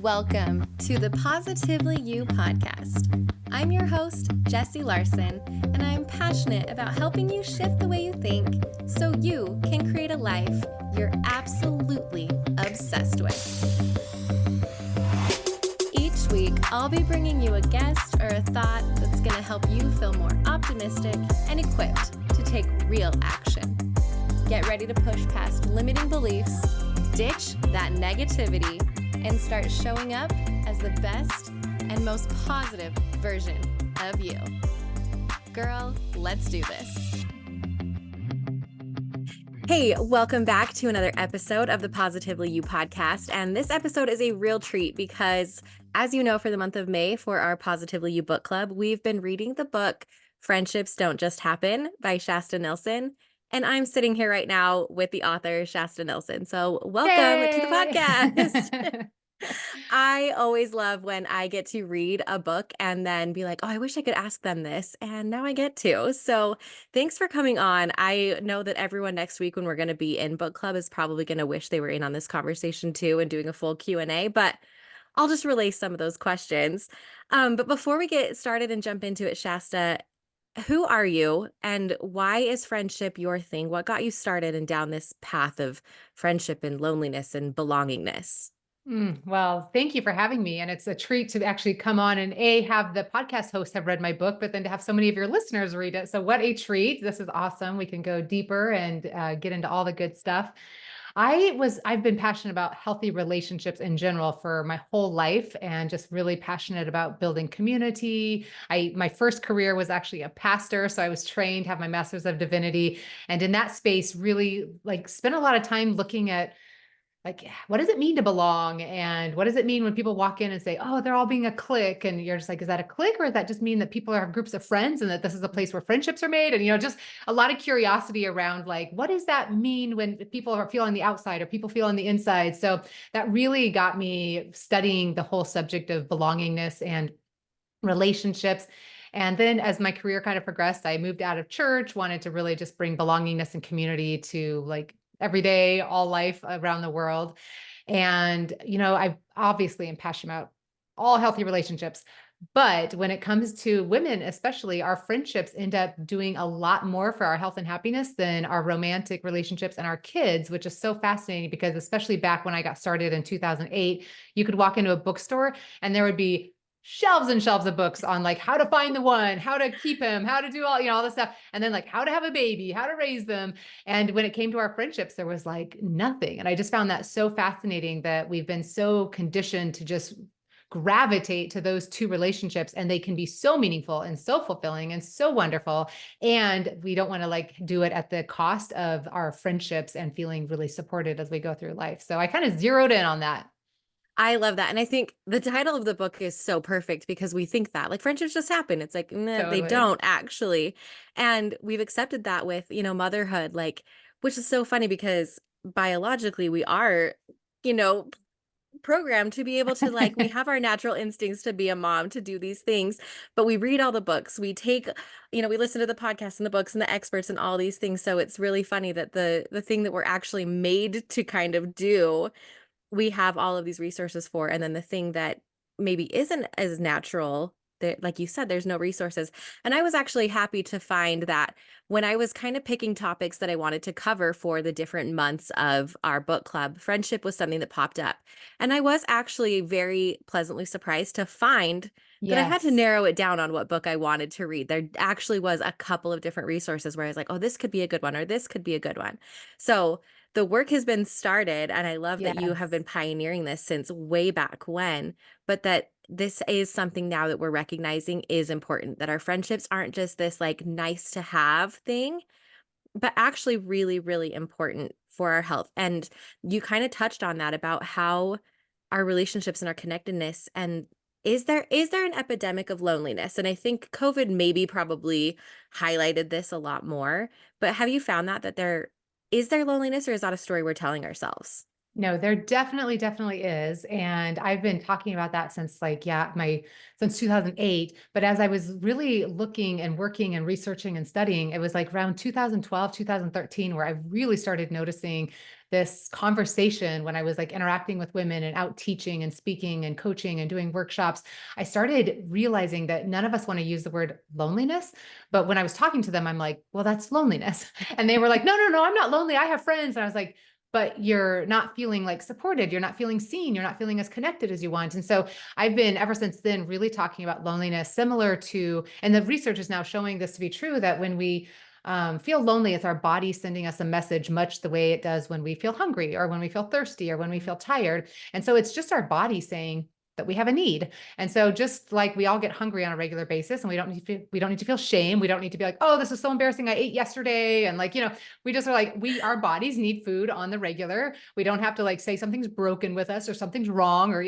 Welcome to the Positively You podcast. I'm your host, Jessie Larson, and I'm passionate about helping you shift the way you think so you can create a life you're absolutely obsessed with. Each week, I'll be bringing you a guest or a thought that's going to help you feel more optimistic and equipped to take real action. Get ready to push past limiting beliefs, ditch that negativity, and start showing up as the best and most positive version of you. Girl, let's do this. Hey, welcome back to another episode of the Positively You podcast. And this episode is a real treat because, as you know, for the month of May for our Positively You book club, we've been reading the book Friendships Don't Just Happen by Shasta. And I'm sitting here right now with the author, Shasta. So welcome to the podcast. I always love when I get to read a book and then be like, oh, I wish I could ask them this. And now I get to. So thanks for coming on. I know that everyone next week when we're going to be in book club is probably going to wish they were in on this conversation too and doing a full Q&A, but I'll just relay some of those questions. But before we get started and jump into it, Shasta, who are you and why is friendship your thing? What got you started and down this path of friendship and loneliness and belongingness? Well, thank you for having me. And it's a treat to actually come on and have the podcast host have read my book, but then to have so many of your listeners read it. So what a treat. This is awesome. We can go deeper and get into all the good stuff. I've been passionate about healthy relationships in general for my whole life and just really passionate about building community. My first career was actually a pastor. So I was trained, have my master's of divinity. And in that space, really spent a lot of time looking at what does it mean to belong? And what does it mean when people walk in and say, oh, they're all being a clique? And you're just like, is that a clique? Or does that just mean that people are groups of friends and that this is a place where friendships are made? And, just a lot of curiosity around what does that mean when people are feeling the outside or people feel on the inside? So that really got me studying the whole subject of belongingness and relationships. And then as my career kind of progressed, I moved out of church, wanted to really just bring belongingness and community to every day, all life around the world. And, I obviously am passionate about all healthy relationships. But when it comes to women, especially, our friendships end up doing a lot more for our health and happiness than our romantic relationships and our kids, which is so fascinating because especially back when I got started in 2008, you could walk into a bookstore and there would be shelves and shelves of books on how to find the one, how to keep him, how to do all this stuff. And then how to have a baby, how to raise them. And when it came to our friendships, there was nothing. And I just found that so fascinating that we've been so conditioned to just gravitate to those two relationships, and they can be so meaningful and so fulfilling and so wonderful. And we don't want to do it at the cost of our friendships and feeling really supported as we go through life. So I kind of zeroed in on that. I love that. And I think the title of the book is so perfect because we think that friendships just happen. It's like, nah, they Totally. don't actually. And we've accepted that with, motherhood, which is so funny because biologically we are, you know, programmed to be able to we have our natural instincts to be a mom, to do these things, but we read all the books. We take, we listen to the podcasts and the books and the experts and all these things. So it's really funny that the thing that we're actually made to kind of do, we have all of these resources for, and then the thing that maybe isn't as natural, that, like you said, there's no resources. And I was actually happy to find that when I was kind of picking topics that I wanted to cover for the different months of our book club, friendship was something that popped up. And I was actually very pleasantly surprised to find that I had to Yes. narrow it down on what book I wanted to read. There actually was a couple of different resources where I was like, oh, this could be a good one, or this could be a good one. So the work has been started, and I love that you have Yes. been pioneering this since way back when, but that this is something now that we're recognizing is important, that our friendships aren't just this nice to have thing, but actually really, really important for our health. And you kind of touched on that about how our relationships and our connectedness, and is there an epidemic of loneliness? And I think COVID maybe probably highlighted this a lot more, but have you found that there is there loneliness, or is that a story we're telling ourselves? No, there definitely is. And I've been talking about that since since 2008. But as I was really looking and working and researching and studying, it was like around 2012, 2013, where I really started noticing this conversation when I was like interacting with women and out teaching and speaking and coaching and doing workshops. I started realizing that none of us want to use the word loneliness. But when I was talking to them, I'm like, well, that's loneliness. And they were like, no, I'm not lonely. I have friends. And I was like, but you're not feeling like supported. You're not feeling seen. You're not feeling as connected as you want. And so I've been ever since then really talking about loneliness, similar to, and the research is now showing this to be true, that when we feel lonely, it's our body sending us a message, much the way it does when we feel hungry or when we feel thirsty or when we feel tired. And so it's just our body saying that we have a need. And so just like we all get hungry on a regular basis, and we don't need to feel shame. We don't need to be like, oh, this is so embarrassing. I ate yesterday. And like, we just are like, our bodies need food on the regular. We don't have to like say something's broken with us or something's wrong, or,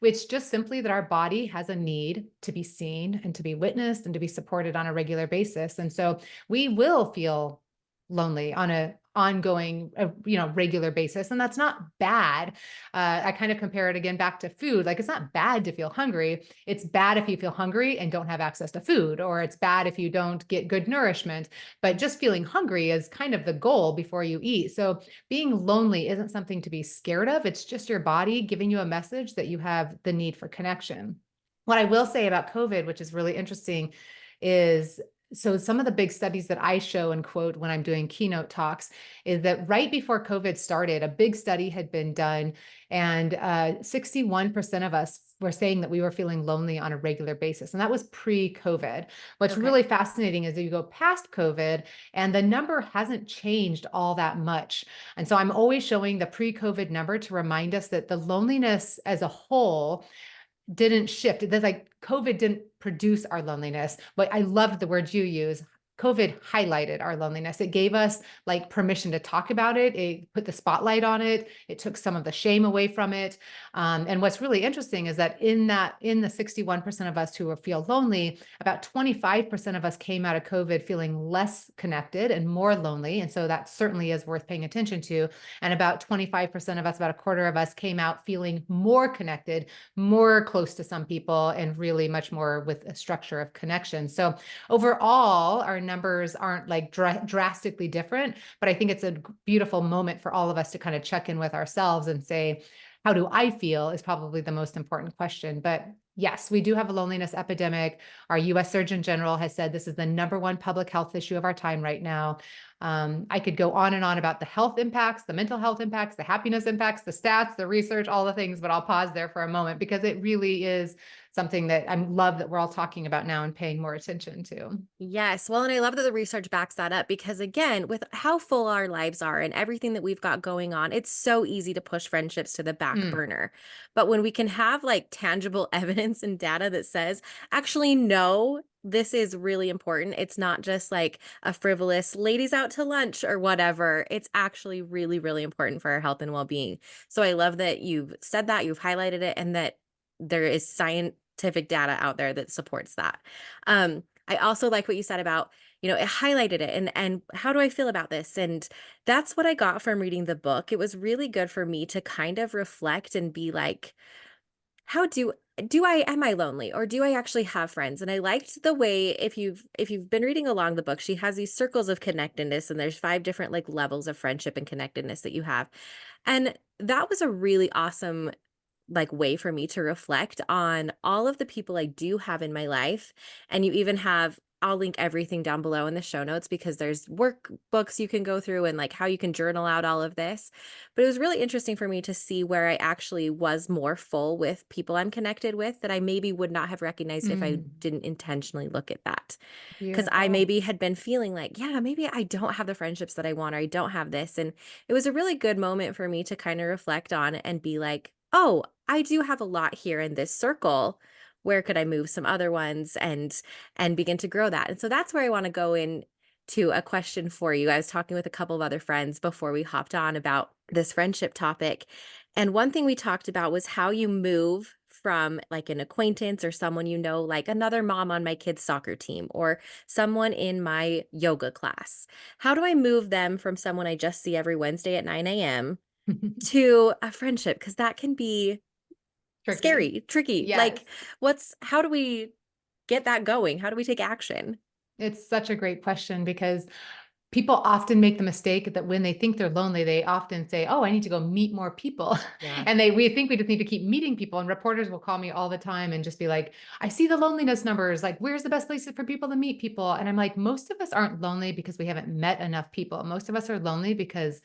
it's just simply that our body has a need to be seen and to be witnessed and to be supported on a regular basis. And so we will feel lonely on a ongoing, regular basis. And that's not bad. I kind of compare it again back to food. Like, it's not bad to feel hungry. It's bad if you feel hungry and don't have access to food, or it's bad if you don't get good nourishment. But just feeling hungry is kind of the goal before you eat. So being lonely isn't something to be scared of. It's just your body giving you a message that you have the need for connection. What I will say about COVID, which is really interesting, is so some of the big studies that I show and quote when I'm doing keynote talks is that right before COVID started, a big study had been done, and 61% of us were saying that we were feeling lonely on a regular basis. And that was pre-COVID. What's Okay. really fascinating is that you go past COVID and the number hasn't changed all that much. And so I'm always showing the pre-COVID number to remind us that the loneliness as a whole didn't shift. There's like COVID didn't produce our loneliness, but I loved the word you use. COVID highlighted our loneliness. It gave us like permission to talk about it. It put the spotlight on it. It took some of the shame away from it. And what's really interesting is that in the 61% of us who feel lonely, about 25% of us came out of COVID feeling less connected and more lonely. And so that certainly is worth paying attention to. And about 25% of us, about a quarter of us, came out feeling more connected, more close to some people, and really much more with a structure of connection. So overall, our numbers aren't like drastically different, but I think it's a beautiful moment for all of us to kind of check in with ourselves and say, how do I feel is probably the most important question. But yes, we do have a loneliness epidemic. Our US Surgeon General has said this is the #1 public health issue of our time right now. I could go on and on about the health impacts, the mental health impacts, the happiness impacts, the stats, the research, all the things, but I'll pause there for a moment because it really is something that I love that we're all talking about now and paying more attention to. Yes. Well, and I love that the research backs that up because, again, with how full our lives are and everything that we've got going on, it's so easy to push friendships to the back Mm, burner. But when we can have like tangible evidence and data that says, actually, no, this is really important. It's not just like a frivolous ladies out to lunch or whatever. It's actually really, really important for our health and well being. So I love that you've said that, you've highlighted it, and that there is scientific data out there that supports that. I also like what you said about, it highlighted it and how do I feel about this? And that's what I got from reading the book. It was really good for me to kind of reflect and be like, how do I am I lonely or do I actually have friends? And I liked the way if you've been reading along the book, she has these circles of connectedness and there's 5 different like levels of friendship and connectedness that you have. And that was a really awesome like way for me to reflect on all of the people I do have in my life. And you even have, I'll link everything down below in the show notes because there's workbooks you can go through and like how you can journal out all of this. But it was really interesting for me to see where I actually was more full with people I'm connected with that I maybe would not have recognized if I mm, didn't intentionally look at that. Because I beautiful. maybe had been feeling like, yeah, maybe I don't have the friendships that I want, or I don't have this. And it was a really good moment for me to kind of reflect on and be like, oh, I do have a lot here in this circle. Where could I move some other ones and begin to grow that? And so that's where I want to go in to a question for you. I was talking with a couple of other friends before we hopped on about this friendship topic. And one thing we talked about was how you move from like an acquaintance or someone like another mom on my kid's soccer team or someone in my yoga class. How do I move them from someone I just see every Wednesday at 9 a.m. to a friendship? Because that can be Tricky. scary, tricky. Yes. Like, how do we get that going? How do we take action? It's such a great question because people often make the mistake that when they think they're lonely, they often say, "Oh, I need to go meet more people." Yeah. And we think we just need to keep meeting people. And reporters will call me all the time and just be like, "I see the loneliness numbers. Like, where's the best places for people to meet people?" And I'm like, most of us aren't lonely because we haven't met enough people. Most of us are lonely because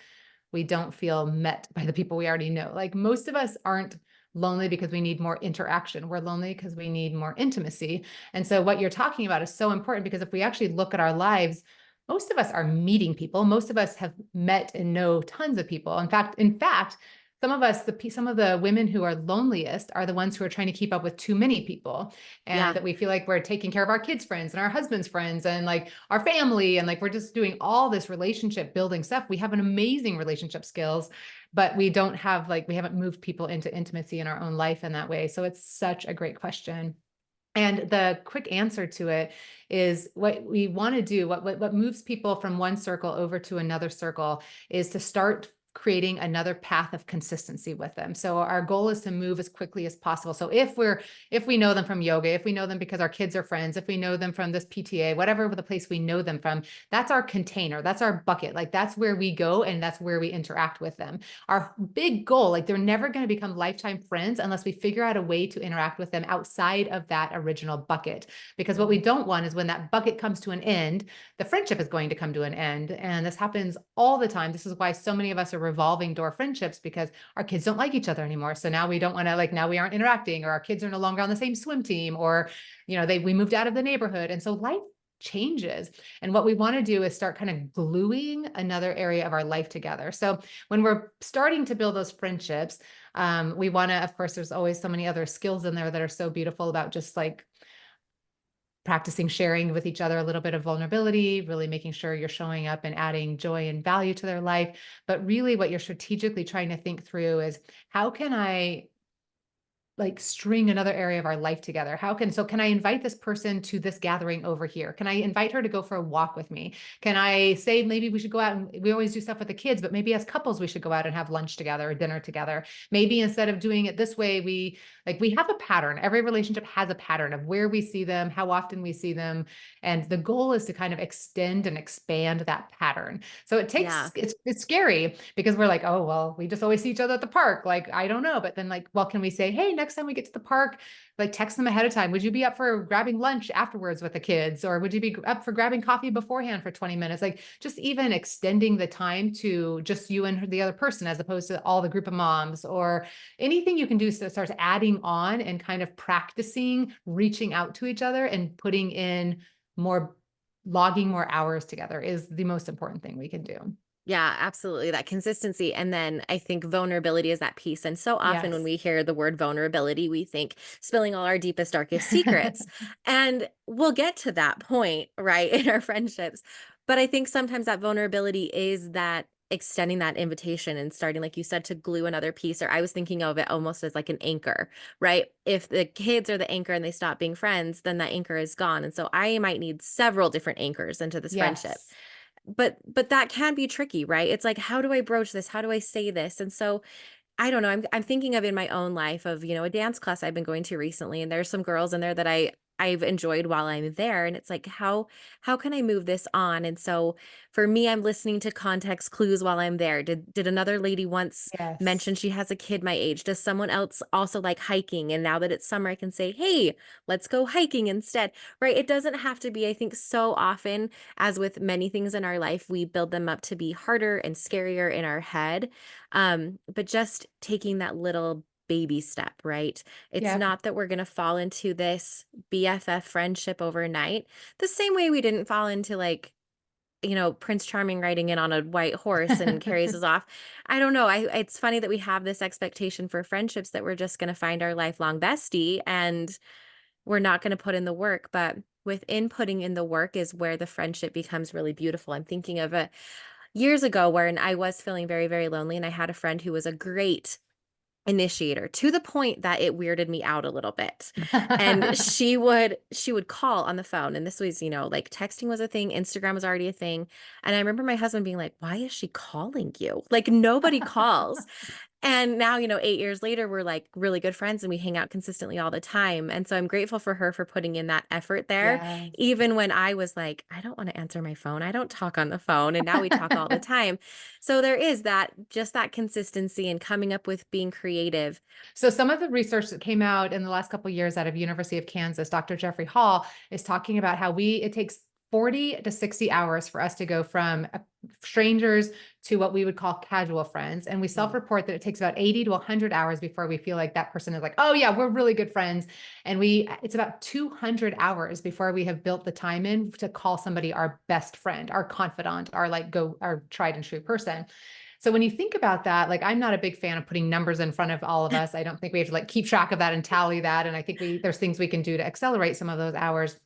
we don't feel met by the people we already know. Like most of us aren't lonely because we need more interaction. We're lonely because we need more intimacy. And so what you're talking about is so important because if we actually look at our lives, most of us are meeting people. Most of us have met and know tons of people. In fact, some of us, some of the women who are loneliest are the ones who are trying to keep up with too many people, and Yeah. that we feel like we're taking care of our kids' friends and our husband's friends and like our family, and like we're just doing all this relationship building stuff. We have an amazing relationship skills, but we don't have like we haven't moved people into intimacy in our own life in that way. So it's such a great question. And the quick answer to it is what we want to do, what moves people from one circle over to another circle is to start creating another path of consistency with them. So our goal is to move as quickly as possible. So if we know them from yoga, if we know them because our kids are friends, if we know them from this PTA, whatever the place we know them from, that's our container, that's our bucket. Like that's where we go and that's where we interact with them. Our big goal, like they're never going to become lifetime friends unless we figure out a way to interact with them outside of that original bucket. Because what we Mm. don't want is when that bucket comes to an end, the friendship is going to come to an end. And this happens all the time. This is why so many of us are revolving door friendships because our kids don't like each other anymore. So now we don't want to like, now we aren't interacting, or our kids are no longer on the same swim team, or, we moved out of the neighborhood. And so life changes. And what we want to do is start kind of gluing another area of our life together. So when we're starting to build those friendships, we want to, of course, there's always so many other skills in there that are so beautiful about just like practicing sharing with each other a little bit of vulnerability, really making sure you're showing up and adding joy and value to their life. But really, what you're strategically trying to think through is how can I like string another area of our life together? Can I invite this person to this gathering over here? Can I invite her to go for a walk with me? Can I say maybe we should go out, and we always do stuff with the kids, but maybe as couples we should go out and have lunch together or dinner together. Maybe instead of doing it this way, we have a pattern. Every relationship has a pattern of where we see them, how often we see them, and the goal is to kind of extend and expand that pattern. So Yeah. it's scary because we're like, oh, well, we just always see each other at the park. Like, I don't know. But then like, well, can we say, hey, next time we get to the park, like text them ahead of time. Would you be up for grabbing lunch afterwards with the kids? Or would you be up for grabbing coffee beforehand for 20 minutes? Like just even extending the time to just you and the other person, as opposed to all the group of moms, or anything you can do to start adding on and kind of practicing reaching out to each other and putting in more logging more hours together is the most important thing we can do. Yeah, absolutely. That consistency. And then I think vulnerability is that piece. And so often when Yes. we hear the word vulnerability, we think spilling all our deepest, darkest secrets. And we'll get to that point, right, in our friendships. But I think sometimes that vulnerability is that extending that invitation and starting, like you said, to glue another piece. Or I was thinking of it almost as like an anchor, right? If the kids are the anchor and they stop being friends, then that anchor is gone. And so I might need several different anchors into this friendship. Yes. But that can be tricky, right? It's like, how do I broach this? How do I say this? And so I don't know. I'm thinking of in my own life of, a dance class I've been going to recently, and there's some girls in there that I've enjoyed while I'm there. And it's like, how can I move this on? And so for me, I'm listening to context clues while I'm there. Did another lady once mention Yes. she has a kid my age? Does someone else also like hiking? And now that it's summer, I can say, hey, let's go hiking instead. Right. It doesn't have to be, I think so often, as with many things in our life, we build them up to be harder and scarier in our head. But just taking that little baby step, right? It's Yep. not that we're going to fall into this BFF friendship overnight, the same way we didn't fall into like, Prince Charming riding in on a white horse and carries us off. I don't know. It's funny that we have this expectation for friendships that we're just going to find our lifelong bestie and we're not going to put in the work, but within putting in the work is where the friendship becomes really beautiful. I'm thinking of years ago when I was feeling very, very lonely and I had a friend who was a great initiator to the point that it weirded me out a little bit. And she would call on the phone, and this was, like texting was a thing, Instagram was already a thing. And I remember my husband being like, "Why is she calling you? Like nobody calls." And now, 8 years later, we're like really good friends and we hang out consistently all the time. And so I'm grateful for her for putting in that effort there, Yes. even when I was like, I don't want to answer my phone. I don't talk on the phone. And now we talk all the time. So there is that, just that consistency and coming up with being creative. So some of the research that came out in the last couple of years out of University of Kansas, Dr. Jeffrey Hall is talking about how it takes 40 to 60 hours for us to go from strangers to what we would call casual friends. And we Mm. self-report that it takes about 80 to 100 hours before we feel like that person is like, oh yeah, we're really good friends. And it's about 200 hours before we have built the time in to call somebody our best friend, our confidant, our tried and true person. So when you think about that, like I'm not a big fan of putting numbers in front of all of us. I don't think we have to like keep track of that and tally that. And I think there's things we can do to accelerate some of those hours.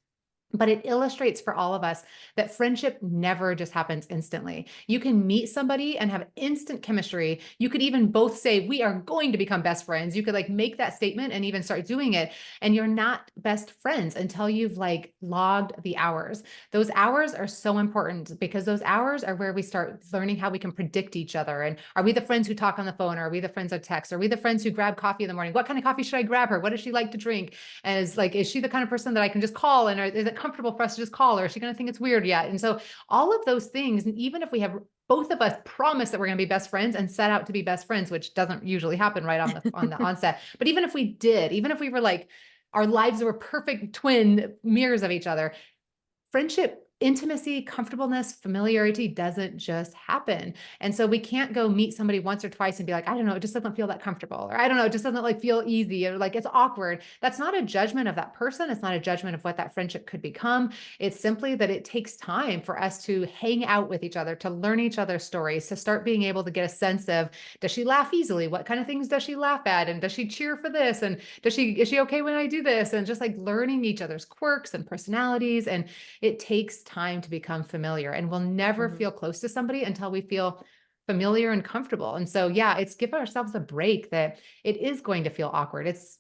But it illustrates for all of us that friendship never just happens instantly. You can meet somebody and have instant chemistry. You could even both say, we are going to become best friends. You could like make that statement and even start doing it. And you're not best friends until you've like logged the hours. Those hours are so important because those hours are where we start learning how we can predict each other. And are we the friends who talk on the phone? Or are we the friends who text? Are we the friends who grab coffee in the morning? What kind of coffee should I grab her? What does she like to drink? And is she the kind of person that I can just call? And is it comfortable for us to just call, or is she going to think it's weird yet? And so all of those things, and even if we have both of us promise that we're going to be best friends and set out to be best friends, which doesn't usually happen right on the onset. But even if we did, even if we were like, our lives were perfect twin mirrors of each other, friendship, intimacy, comfortableness, familiarity doesn't just happen. And so we can't go meet somebody once or twice and be like, I don't know, it just doesn't feel that comfortable. Or I don't know, it just doesn't like feel easy or like it's awkward. That's not a judgment of that person. It's not a judgment of what that friendship could become. It's simply that it takes time for us to hang out with each other, to learn each other's stories, to start being able to get a sense of, does she laugh easily? What kind of things does she laugh at? And does she cheer for this? And is she okay when I do this? And just like learning each other's quirks and personalities. And it takes time to become familiar, and we'll never Mhm. feel close to somebody until we feel familiar and comfortable. And so, yeah, it's give ourselves a break that it is going to feel awkward. It's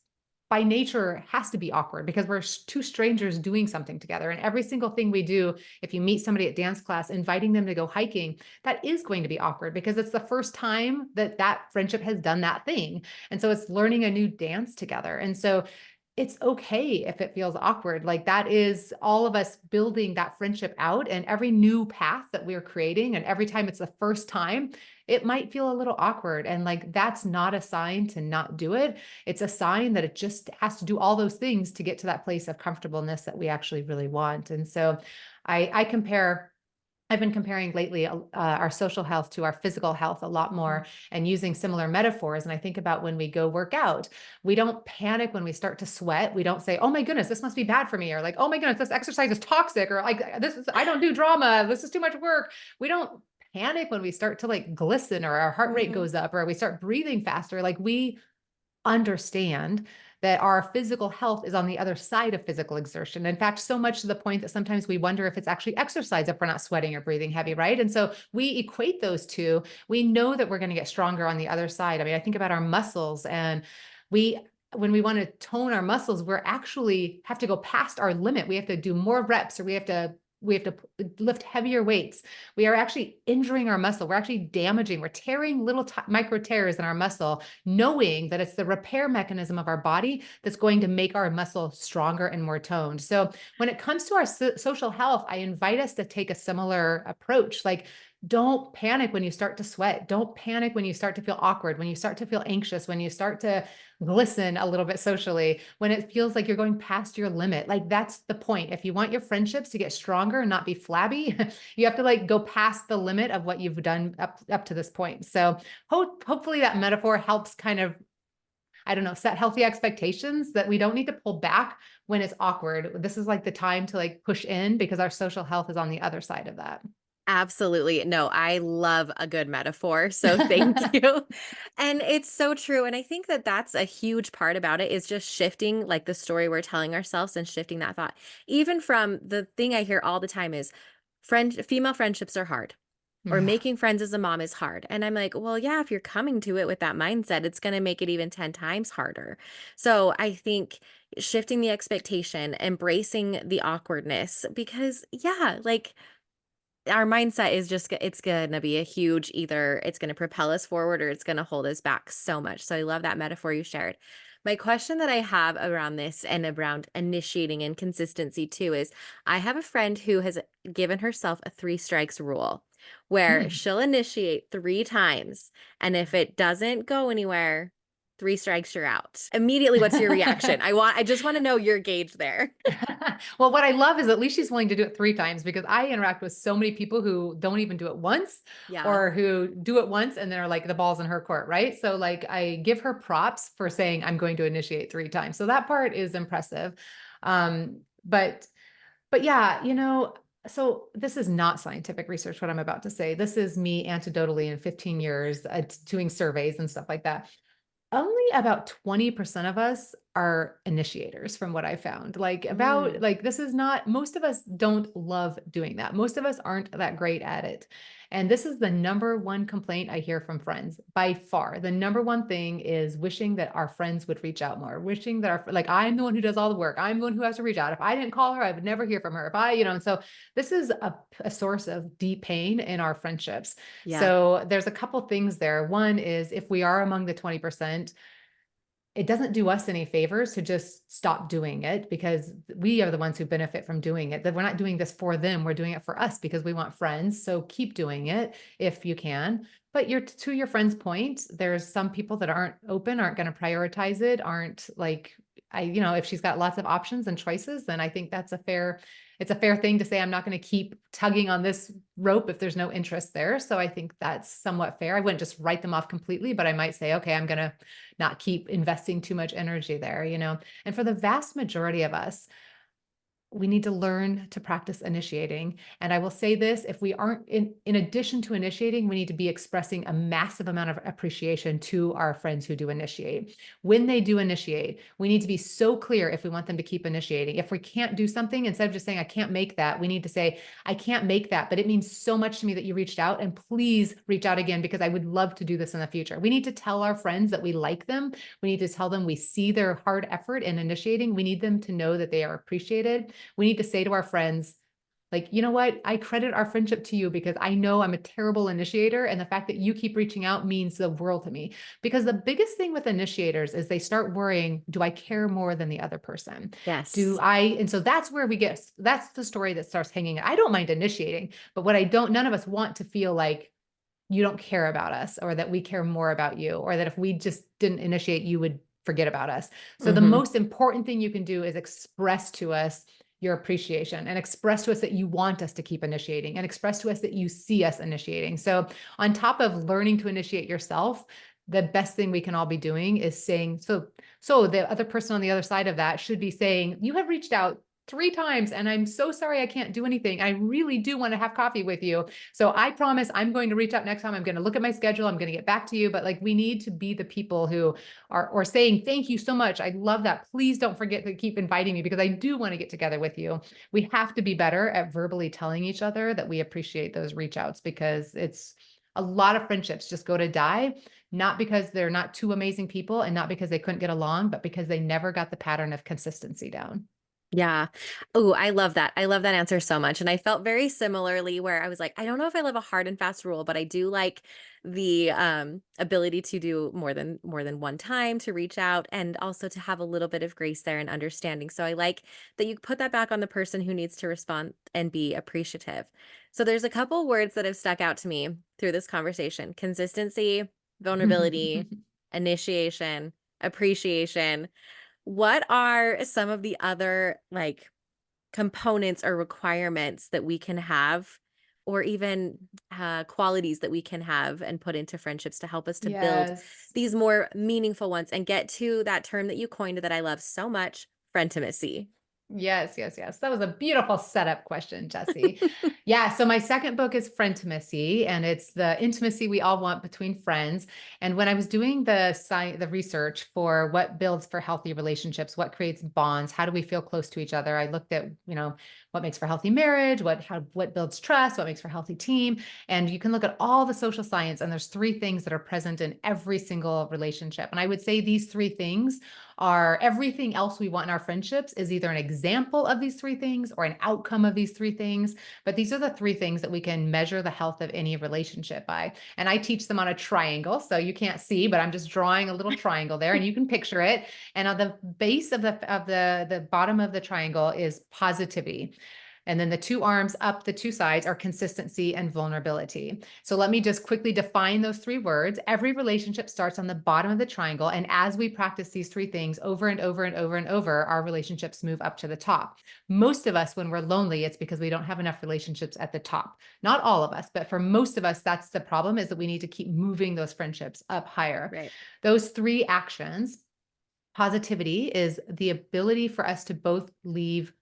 by nature has to be awkward because we're two strangers doing something together. And every single thing we do, if you meet somebody at dance class, inviting them to go hiking, that is going to be awkward because it's the first time that that friendship has done that thing. And so it's learning a new dance together. And so it's okay if it feels awkward. Like that is all of us building that friendship out, and every new path that we're creating. And every time it's the first time, it might feel a little awkward. And like, that's not a sign to not do it. It's a sign that it just has to do all those things to get to that place of comfortableness that we actually really want. And so I compare I've been comparing lately our social health to our physical health a lot Mhm. more and using similar metaphors. And I think about when we go work out, we don't panic when we start to sweat. We don't say, oh my goodness, this must be bad for me. Or like, oh my goodness, this exercise is toxic. Or like, I don't do drama. This is too much work. We don't panic when we start to like glisten or our heart rate Mhm. goes up or we start breathing faster. Like we understand that our physical health is on the other side of physical exertion. In fact, so much to the point that sometimes we wonder if it's actually exercise if we're not sweating or breathing heavy, right? And so we equate those two. We know that we're going to get stronger on the other side. I mean, I think about our muscles, and we when we want to tone our muscles, we're actually have to go past our limit. We have to do more reps, or we have to lift heavier weights. We are actually injuring our muscle. We're actually damaging, we're tearing little micro tears in our muscle, knowing that it's the repair mechanism of our body that's going to make our muscle stronger and more toned. So when it comes to our social health, I invite us to take a similar approach. Like, don't panic when you start to sweat. Don't panic when you start to feel awkward, when you start to feel anxious, when you start to glisten a little bit socially, when it feels like you're going past your limit. Like that's the point. If you want your friendships to get stronger and not be flabby, you have to like go past the limit of what you've done up to this point. So hopefully that metaphor helps kind of, I don't know, set healthy expectations that we don't need to pull back when it's awkward. This is like the time to like push in because our social health is on the other side of that. Absolutely. No, I love a good metaphor. So thank you. And it's so true. And I think that that's a huge part about it is just shifting like the story we're telling ourselves and shifting that thought. Even from the thing I hear all the time is female friendships are hard. or Yeah. making friends as a mom is hard. And I'm like, well, yeah, if you're coming to it with that mindset, it's going to make it even 10 times harder. So I think shifting the expectation, embracing the awkwardness, because yeah, like our mindset is just it's gonna be a huge either it's gonna propel us forward or it's gonna hold us back so much. So I love that metaphor you shared. My question that I have around this and around initiating and consistency too is I have a friend who has given herself a three strikes rule where Mm. she'll initiate 3 times. And if it doesn't go anywhere, 3 strikes, you're out. Immediately, what's your reaction? I just want to know your gauge there. Well, what I love is at least she's willing to do it 3 times because I interact with so many people who don't even do it once Yeah. or who do it once and they're like the ball's in her court, right? So like I give her props for saying I'm going to initiate 3 times. So that part is impressive. Um, but yeah, so this is not scientific research what I'm about to say. This is me anecdotally in 15 years doing surveys and stuff like that. Only about 20% of us are initiators from what I found. Like about Mm, like this is not most of us don't love doing that. Most of us aren't that great at it. And this is the number one complaint I hear from friends by far. The number one thing is wishing that our friends would reach out more, wishing that our like I'm the one who does all the work. I'm the one who has to reach out. If I didn't call her, I would never hear from her. If I, and so this is a source of deep pain in our friendships. yeah. So there's a couple things there. One is if we are among the 20%, it doesn't do us any favors to just stop doing it because we are the ones who benefit from doing it. That we're not doing this for them, we're doing it for us because we want friends. So keep doing it if you can. But to your friend's point, there's some people that aren't open, aren't going to prioritize it, aren't like if she's got lots of options and choices, then I think it's a fair thing to say I'm not going to keep tugging on this rope if there's no interest there. So I think that's somewhat fair. I wouldn't just write them off completely, but I might say, okay, I'm going to not keep investing too much energy there. And for the vast majority of us, we need to learn to practice initiating. And I will say this, if we aren't in addition to initiating, we need to be expressing a massive amount of appreciation to our friends who do initiate. When they do initiate, we need to be so clear if we want them to keep initiating. If we can't do something, instead of just saying, I can't make that, we need to say, I can't make that, but it means so much to me that you reached out and please reach out again because I would love to do this in the future. We need to tell our friends that we like them. We need to tell them we see their hard effort in initiating. We need them to know that they are appreciated. We need to say to our friends, like, you know what? I credit our friendship to you because I know I'm a terrible initiator. And the fact that you keep reaching out means the world to me. Because the biggest thing with initiators is they start worrying, do I care more than the other person? Yes. And so that's where that's the story that starts hanging. I don't mind initiating, but none of us want to feel like you don't care about us or that we care more about you or that if we just didn't initiate, you would forget about us. So the Mhm. most important thing you can do is express to us your appreciation and express to us that you want us to keep initiating and express to us that you see us initiating. So on top of learning to initiate yourself, the best thing we can all be doing is saying, so the other person on the other side of that should be saying, you have reached out 3 times and I'm so sorry I can't do anything. I really do want to have coffee with you. So I promise I'm going to reach out next time. I'm going to look at my schedule. I'm going to get back to you. But like we need to be the people who are or saying, thank you so much. I love that. Please don't forget to keep inviting me because I do want to get together with you. We have to be better at verbally telling each other that we appreciate those reach outs because it's a lot of friendships just go to die, not because they're not two amazing people and not because they couldn't get along, but because they never got the pattern of consistency down. Yeah. Oh, I love that. I love that answer so much. And I felt very similarly where I was like, I don't know if I love a hard and fast rule, but I do like the ability to do more than one time to reach out and also to have a little bit of grace there and understanding. So I like that you put that back on the person who needs to respond and be appreciative. So there's a couple words that have stuck out to me through this conversation: consistency, vulnerability, initiation, appreciation. What are some of the other, like, components or requirements that we can have or even, qualities that we can have and put into friendships to help us to build Yes. these more meaningful ones and get to that term that you coined that I love so much, frientimacy? Yes, yes, yes. That was a beautiful setup question, Jesse. Yeah. So my second book is Frientimacy, and it's the intimacy we all want between friends. And when I was doing the research for what builds for healthy relationships, what creates bonds, how do we feel close to each other, I looked at, what makes for healthy marriage, what builds trust, what makes for a healthy team. And you can look at all the social science, and there's three things that are present in every single relationship. And I would say these three things are everything else we want in our friendships is either an example of these three things or an outcome of these three things. But these are the three things that we can measure the health of any relationship by. And I teach them on a triangle. So you can't see, but I'm just drawing a little triangle there and you can picture it. And on the base of the bottom of the triangle is positivity. And then the two arms up the two sides are consistency and vulnerability. So let me just quickly define those three words. Every relationship starts on the bottom of the triangle. And as we practice these three things over and over and over and over, our relationships move up to the top. Most of us, when we're lonely, it's because we don't have enough relationships at the top. Not all of us, but for most of us, that's the problem, is that we need to keep moving those friendships up higher. Right. Those three actions. Positivity is the ability for us to both leave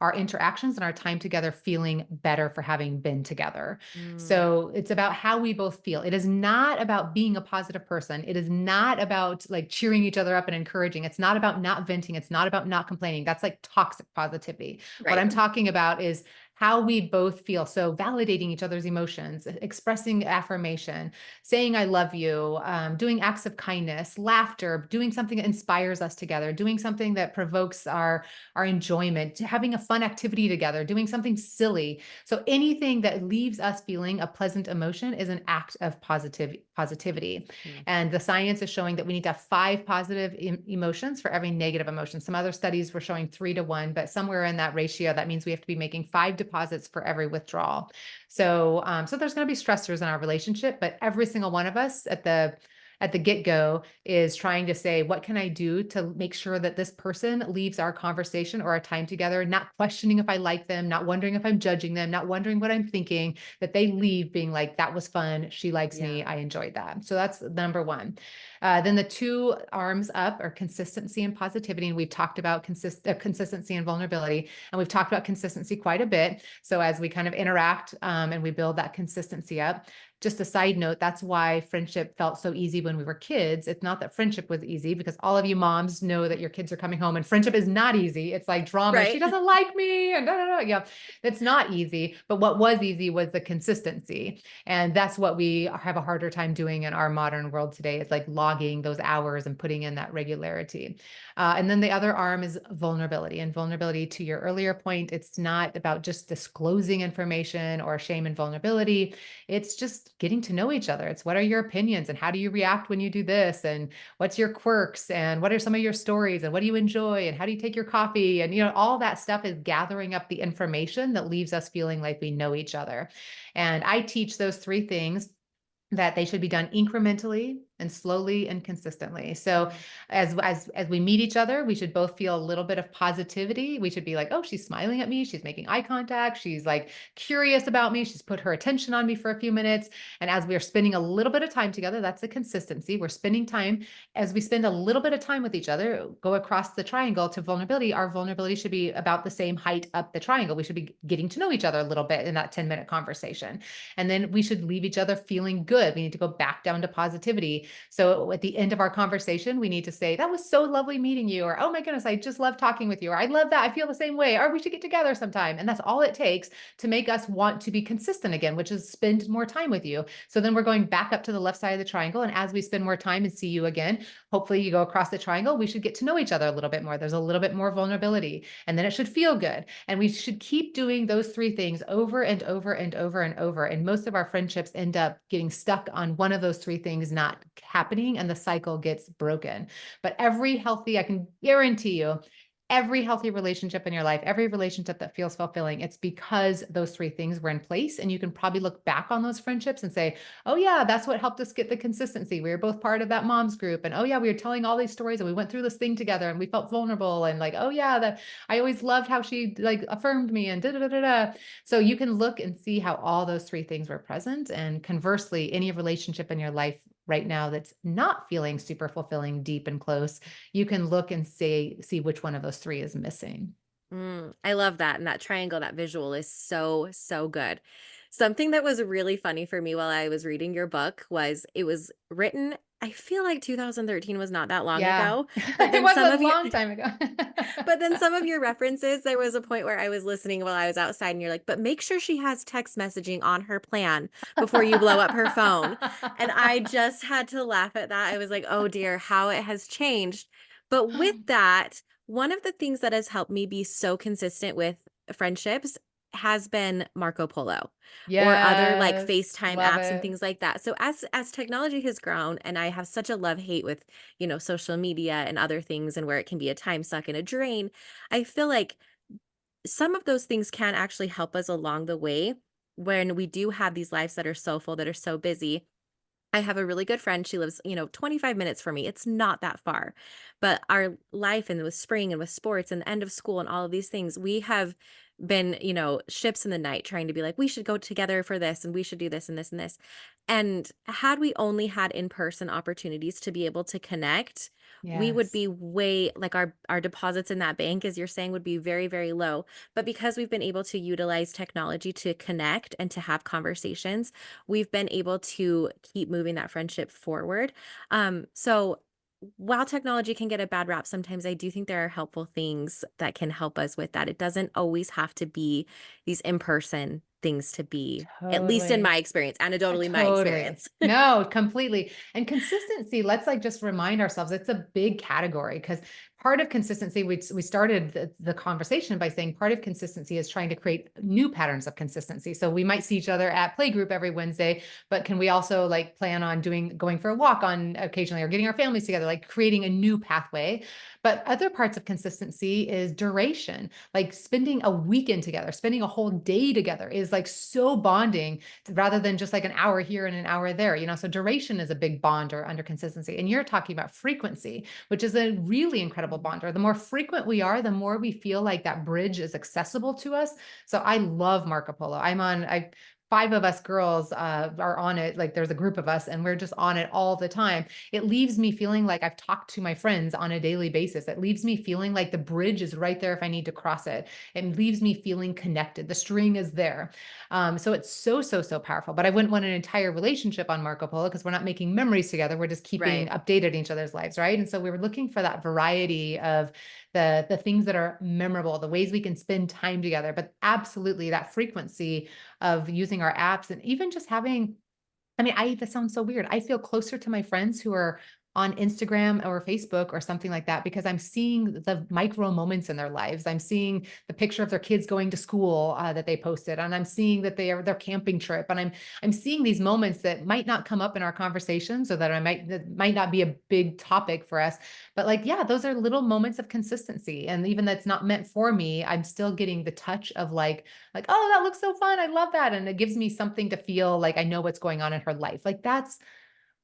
our interactions and our time together feeling better for having been together. Mm, So it's about how we both feel. It is not about being a positive person. It is not about like cheering each other up and encouraging. It's not about not venting. It's not about not complaining. That's like toxic positivity. What right. I'm talking about is how we both feel. So validating each other's emotions, expressing affirmation, saying I love you, doing acts of kindness, laughter, doing something that inspires us together, doing something that provokes our enjoyment, having a fun activity together, doing something silly. So anything that leaves us feeling a pleasant emotion is an act of positivity. Mm. And the science is showing that we need to have five positive emotions for every negative emotion. Some other studies were showing 3 to 1, but somewhere in that ratio, that means we have to be making five deposits for every withdrawal. So there's going to be stressors in our relationship, but every single one of us at the get-go is trying to say, what can I do to make sure that this person leaves our conversation or our time together, not questioning if I like them, not wondering if I'm judging them, not wondering what I'm thinking, that they leave being like, that was fun. She likes me. Yeah. I enjoyed that. So that's number one. Then the two arms up are consistency and positivity. And we've talked about consistency and vulnerability. And we've talked about consistency quite a bit. So as we kind of interact and we build that consistency up, just a side note, that's why friendship felt so easy when we were kids. It's not that friendship was easy, because all of you moms know that your kids are coming home and friendship is not easy. It's like drama. She Right. doesn't like me and da, da, da. Yeah, it's not easy. But what was easy was the consistency. And that's what we have a harder time doing in our modern world today. It's like logging those hours and putting in that regularity. And then the other arm is vulnerability. And vulnerability, to your earlier point, it's not about just disclosing information or shame and vulnerability. It's just getting to know each other. It's what are your opinions and how do you react when you do this? And what's your quirks and what are some of your stories and what do you enjoy and how do you take your coffee? And, all that stuff is gathering up the information that leaves us feeling like we know each other. And I teach those three things, that they should be done incrementally and slowly and consistently. So Mm. as we meet each other, we should both feel a little bit of positivity. We should be like, oh, she's smiling at me, she's making eye contact, she's like curious about me, she's put her attention on me for a few minutes. And as we are spending a little bit of time together, that's the consistency. We're spending time. As we spend a little bit of time with each other, go across the triangle to vulnerability. Our vulnerability should be about the same height up the triangle. We should be getting to know each other a little bit in that 10-minute conversation. And then we should leave each other feeling good. We need to go back down to positivity. So at the end of our conversation, we need to say, that was so lovely meeting you, or, oh my goodness, I just love talking with you, or I love that. I feel the same way, or we should get together sometime. And that's all it takes to make us want to be consistent again, which is spend more time with you. So then we're going back up to the left side of the triangle. And as we spend more time and see you again, hopefully you go across the triangle, we should get to know each other a little bit more. There's a little bit more vulnerability, and then it should feel good. And we should keep doing those three things over and over and over and over. And most of our friendships end up getting stuck on one of those three things not happening, and the cycle gets broken. But I can guarantee you, every healthy relationship in your life, every relationship that feels fulfilling, it's because those three things were in place. And you can probably look back on those friendships and say, oh yeah, that's what helped us get the consistency. We were both part of that mom's group. And oh yeah, we were telling all these stories and we went through this thing together and we felt vulnerable. And like, oh yeah, that I always loved how she like affirmed me and da da da da da. So you can look and see how all those three things were present. And conversely, any relationship in your life right now that's not feeling super fulfilling, deep and close, you can look and see which one of those three is missing. I love that, and that triangle, that visual is so, so good. Something that was really funny for me while I was reading your book was it was written I feel like 2013 was not that long Yeah. ago, but It then was some a of you long time ago. but then some of your references, there was a point where I was listening while I was outside, and you're like, "But make sure she has text messaging on her plan before you blow up her phone." And I just had to laugh at that. I was like, "Oh dear, how it has changed." But with that, one of the things that has helped me be so consistent with friendships has been Marco Polo or other like Yes, FaceTime love apps and it. things like that. So as technology has grown and I have such a love-hate with social media and other things and where it can be a time suck and a drain, I feel like some of those things can actually help us along the way when we do have these lives that are so full, that are so busy. I have a really good friend. She lives, 25 minutes from me. It's not that far. But our life and with spring and with sports and the end of school and all of these things, we have been, ships in the night trying to be like, we should go together for this and we should do this and this and this. And had we only had in-person opportunities to be able to connect, we would Yes. be way like our deposits in that bank, as you're saying, would be very, very low. But because we've been able to utilize technology to connect and to have conversations, we've been able to keep moving that friendship forward. So while technology can get a bad rap, sometimes I do think there are helpful things that can help us with that. It doesn't always have to be these in-person things to be, at least in my Totally. experience, anecdotally my Totally. experience. No, completely. And consistency, let's like just remind ourselves it's a big category because part of consistency, we started the conversation by saying part of consistency is trying to create new patterns of consistency. So we might see each other at playgroup every Wednesday, but can we also like plan on going for a walk on occasionally or getting our families together, like creating a new pathway. But other parts of consistency is duration, like spending a weekend together, spending a whole day together is like so bonding rather than just like an hour here and an hour there, so duration is a big bonder under consistency. And you're talking about frequency, which is a really incredible Mhm. bonder. The more frequent we are, the more we feel like that bridge is accessible to us. So I love Marco Polo. I 5 of us girls are on it. Like there's a group of us and we're just on it all the time. It leaves me feeling like I've talked to my friends on a daily basis. It leaves me feeling like the bridge is right there if I need to cross it. It leaves me feeling connected. The string is there. So it's so, so, so powerful. But I wouldn't want an entire relationship on Marco Polo because we're not making memories together. We're just keeping Right. updated in each other's lives, right? And so we were looking for that variety of the things that are memorable, the ways we can spend time together, but absolutely that frequency of using our apps and even just having that sounds so weird. I feel closer to my friends who are on Instagram or Facebook or something like that because I'm seeing the micro moments in their lives. I'm seeing the picture of their kids going to school that they posted, and I'm seeing that they are their camping trip, and I'm seeing these moments that might not come up in our conversations, or that might not be a big topic for us. But like, yeah, those are little moments of consistency, and even that's not meant for me, I'm still getting the touch of like, oh, that looks so fun. I love that. And it gives me something to feel like I know what's going on in her life. Like that's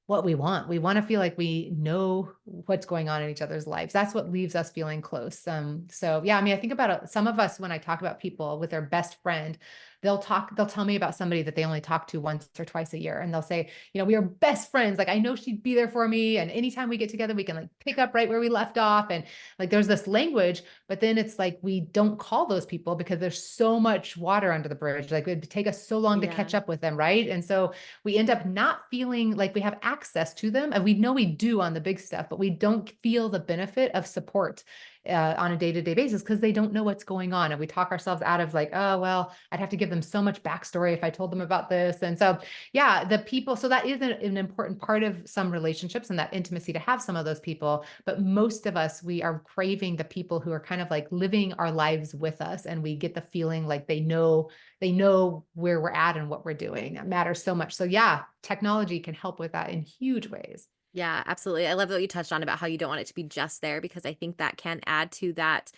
what we want. We want to feel like we know what's going on in each other's lives. That's what leaves us feeling close. So yeah, I think about some of us when I talk about people with their best friend, they'll tell me about somebody that they only talk to once or twice a year. And they'll say, we are best friends. Like I know she'd be there for me. And anytime we get together, we can like pick up right where we left off. And like there's this language, but then it's like we don't call those people because there's so much water under the bridge. Like it'd take us so long to Yeah. catch up with them, right? And so we end up not feeling like we have access to them. And we know we do on the big stuff, but we don't feel the benefit of support on a day-to-day basis because they don't know what's going on. And we talk ourselves out of like, oh, well, I'd have to give them so much backstory if I told them about this. And so, yeah, the people, so that is an important part of some relationships and that intimacy to have some of those people. But most of us, we are craving the people who are kind of like living our lives with us. And we get the feeling like they know where we're at and what we're doing. That matters so much. So yeah, technology can help with that in huge ways. Yeah, absolutely. I love that you touched on about how you don't want it to be just there because I think that can add to that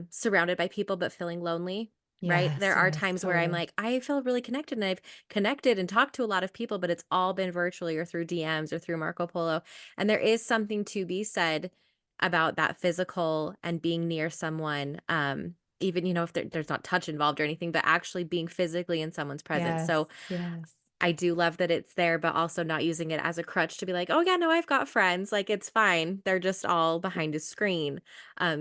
surrounded by people but feeling lonely, right? There Yes, are yes, times where I'm totally. like, I feel really connected and I've connected and talked to a lot of people, but it's all been virtually or through DMs or through Marco Polo. And there is something to be said about that physical and being near someone. Even if there's not touch involved or anything, but actually being physically in someone's presence. So Yes, yes. I do love that it's there, but also not using it as a crutch to be like, "Oh, yeah, no, I've got friends, like, it's fine. They're just all behind a screen."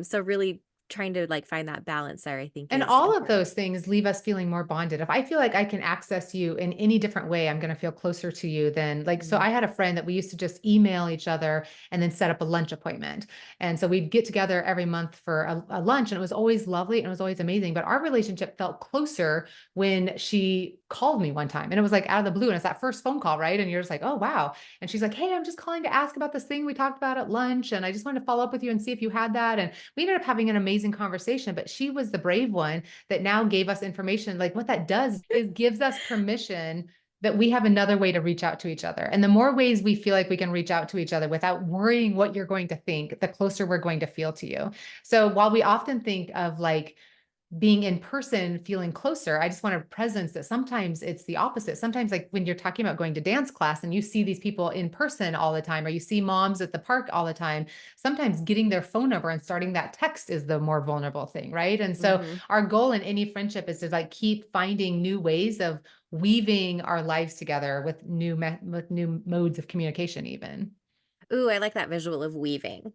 So really trying to like find that balance there, I think And is all of important. those things leave us feeling more bonded. If I feel like I can access you in any different way, I'm going to feel closer to you than like, so Mhm. I had a friend that we used to just email each other and then set up a lunch appointment. And so we'd get together every month for a lunch, and it was always lovely and it was always amazing. But our relationship felt closer when she called me one time, and it was like out of the blue. And it's that first phone call, right? And you're just like, oh, wow. And she's like, hey, I'm just calling to ask about this thing we talked about at lunch. And I just wanted to follow up with you and see if you had that. And we ended up having an amazing conversation, but she was the brave one that now gave us information. Like what that does is gives us permission that we have another way to reach out to each other. And the more ways we feel like we can reach out to each other without worrying what you're going to think, the closer we're going to feel to you. So while we often think of like being in person, feeling closer, I just want a presence that sometimes it's the opposite. Sometimes, like when you're talking about going to dance class and you see these people in person all the time, or you see moms at the park all the time, sometimes getting their phone number and starting that text is the more vulnerable thing, right? And so, Mhm. our goal in any friendship is to like keep finding new ways of weaving our lives together with with new modes of communication, even. Ooh, I like that visual of weaving.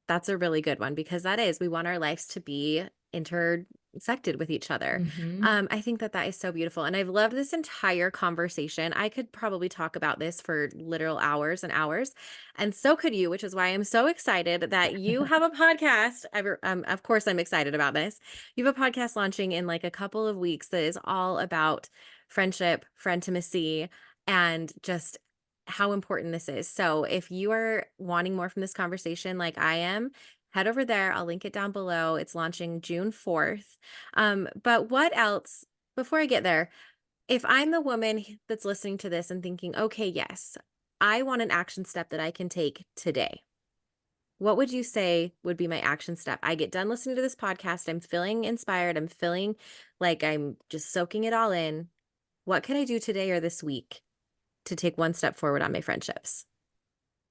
That's a really good one because that is we want our lives to be intersected with each other. Hmm. I think that that is so beautiful, and I've loved this entire conversation. I could probably talk about this for literal hours and hours, and so could you, which is why I'm so excited that you have a podcast. Of course, I'm excited about this. You have a podcast launching in like a couple of weeks that is all about friendship, frientimacy, and just how important this is. So if you are wanting more from this conversation like I am, head over there. I'll link it down below. It's launching June 4th. But what else, before I get there, if I'm the woman that's listening to this and thinking, okay, yes, I want an action step that I can take today. What would you say would be my action step? I get done listening to this podcast. I'm feeling inspired. I'm feeling like I'm just soaking it all in. What can I do today or this week to take one step forward on my friendships?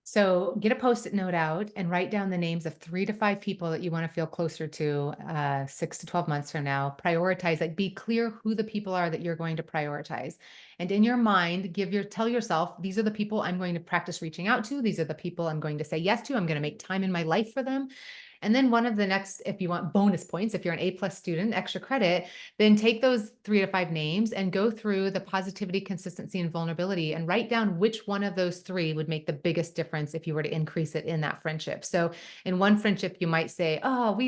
So get a post-it note out and write down the names of 3 to 5 people that you want to feel closer to 6 to 12 months from now. Prioritize, like be clear who the people are that you're going to prioritize. And in your mind, tell yourself, these are the people I'm going to practice reaching out to. These are the people I'm going to say yes to. I'm going to make time in my life for them. And then one of the next, if you want bonus points, if you're an A+ student, extra credit, then take those 3 to 5 names and go through the positivity, consistency, and vulnerability and write down which one of those 3 would make the biggest difference if you were to increase it in that friendship. So in one friendship, you might say, oh,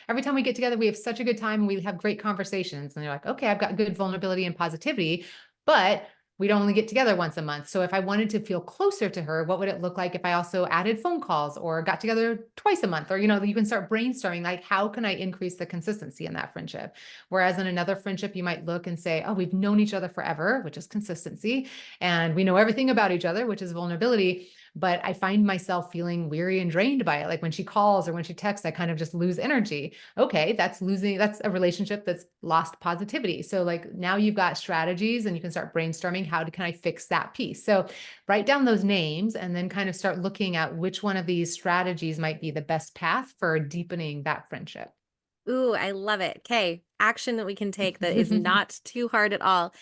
every time we get together, we have such a good time and we have great conversations. And you're like, okay, I've got good vulnerability and positivity, but we'd only get together once a month. So if I wanted to feel closer to her, what would it look like if I also added phone calls or got together twice a month? Or, you can start brainstorming, like, how can I increase the consistency in that friendship? Whereas in another friendship, you might look and say, oh, we've known each other forever, which is consistency. And we know everything about each other, which is vulnerability. But I find myself feeling weary and drained by it. Like when she calls or when she texts, I kind of just lose energy. Okay, that's a relationship that's lost positivity. So like now you've got strategies and you can start brainstorming, can I fix that piece? So write down those names and then kind of start looking at which one of these strategies might be the best path for deepening that friendship. Ooh, I love it. Okay, action that we can take that is not too hard at all.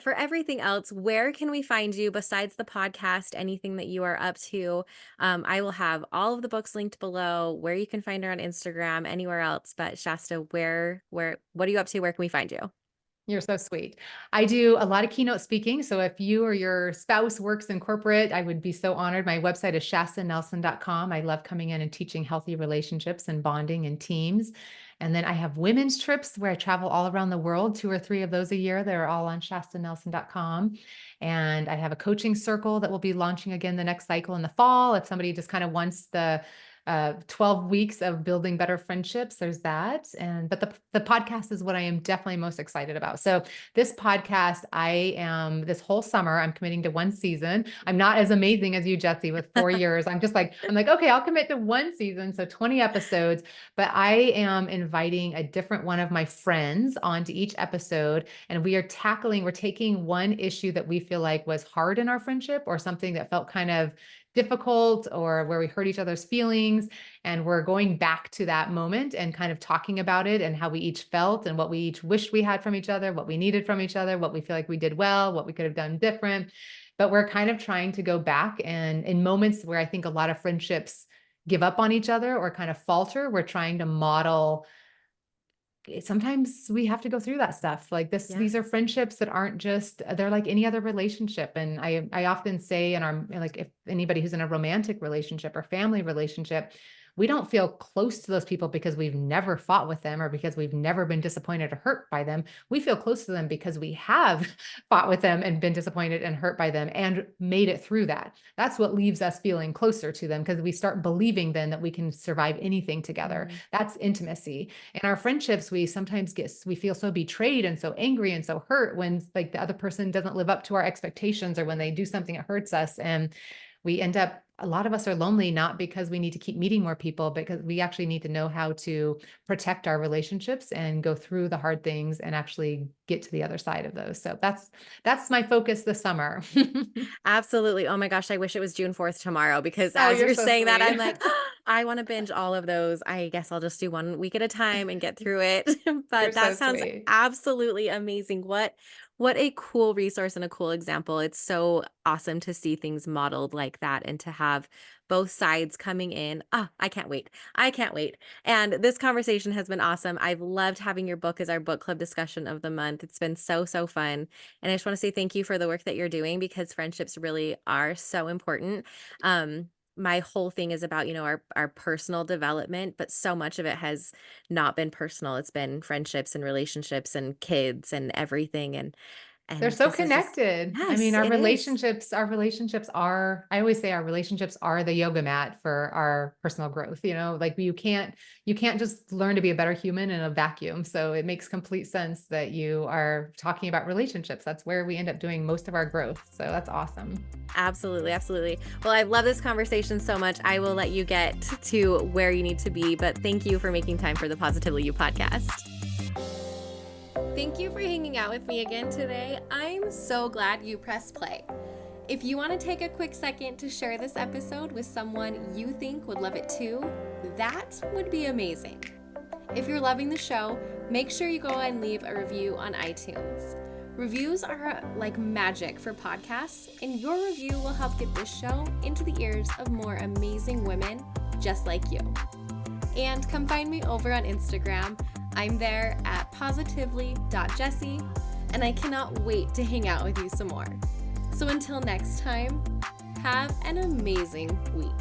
For everything else, where can we find you besides the podcast? Anything that you are up to? I will have all of the books linked below. Where you can find her on Instagram, anywhere else. But Shasta, what are you up to? Where can we find you? You're so sweet. I do a lot of keynote speaking. So if you or your spouse works in corporate, I would be so honored. My website is shastanelson.com. I love coming in and teaching healthy relationships and bonding in teams. And then I have women's trips where I travel all around the world, 2 or 3 of those a year. They're all on shastanelson.com. And I have a coaching circle that will be launching again the next cycle in the fall. If somebody just kind of wants the 12 weeks of building better friendships, there's that. But the podcast is what I am definitely most excited about. So this podcast, this whole summer, I'm committing to one season. I'm not as amazing as you, Jesse, with 4 years. I'm like, okay, I'll commit to one season. So 20 episodes, but I am inviting a different one of my friends onto each episode. And we're taking one issue that we feel like was hard in our friendship or something that felt kind of difficult or where we hurt each other's feelings. And we're going back to that moment and kind of talking about it and how we each felt and what we each wished we had from each other, what we needed from each other, what we feel like we did well, what we could have done different. But we're kind of trying to go back and in moments where I think a lot of friendships give up on each other or kind of falter, we're trying to model. Sometimes we have to go through that stuff. Like this, Yeah. these are friendships that aren't just, they're like any other relationship. And I often say in our, like, if anybody who's in a romantic relationship or family relationship, we don't feel close to those people because we've never fought with them or because we've never been disappointed or hurt by them. We feel close to them because we have fought with them and been disappointed and hurt by them and made it through that. That's what leaves us feeling closer to them, because we start believing then that we can survive anything together. Mm. That's intimacy. In our friendships, we sometimes we feel so betrayed and so angry and so hurt when like the other person doesn't live up to our expectations or when they do something that hurts us. And we end up, a lot of us are lonely, not because we need to keep meeting more people, because we actually need to know how to protect our relationships and go through the hard things and actually get to the other side of those. So that's my focus this summer. Absolutely. Oh my gosh, I wish it was June 4th tomorrow because Oh, as you're you're so saying that, sweet. I'm like, I want to binge all of those. I guess I'll just do one week at a time and get through it. You're But so that sounds sweet. absolutely amazing. What a cool resource and a cool example. It's so awesome to see things modeled like that and to have both sides coming in. Ah, I can't wait. I can't wait. And this conversation has been awesome. I've loved having your book as our book club discussion of the month. It's been so, so fun. And I just want to say thank you for the work that you're doing because friendships really are so important. My whole thing is about, our personal development, but so much of it has not been personal. It's been friendships and relationships and kids and everything. They're And so this is just connected. I mean, yes, it is. our relationships are, I always say our relationships are the yoga mat for our personal growth. Like you can't just learn to be a better human in a vacuum. So it makes complete sense that you are talking about relationships. That's where we end up doing most of our growth. So that's awesome. Absolutely, absolutely. Well, I love this conversation so much. I will let you get to where you need to be, but thank you for making time for the Positively You podcast. Thank you for hanging out with me again today. I'm so glad you pressed play. If you want to take a quick second to share this episode with someone you think would love it too, that would be amazing. If you're loving the show, make sure you go and leave a review on iTunes. Reviews are like magic for podcasts, and your review will help get this show into the ears of more amazing women just like you. And come find me over on Instagram. I'm there at positively.jessie, and I cannot wait to hang out with you some more. So until next time, have an amazing week.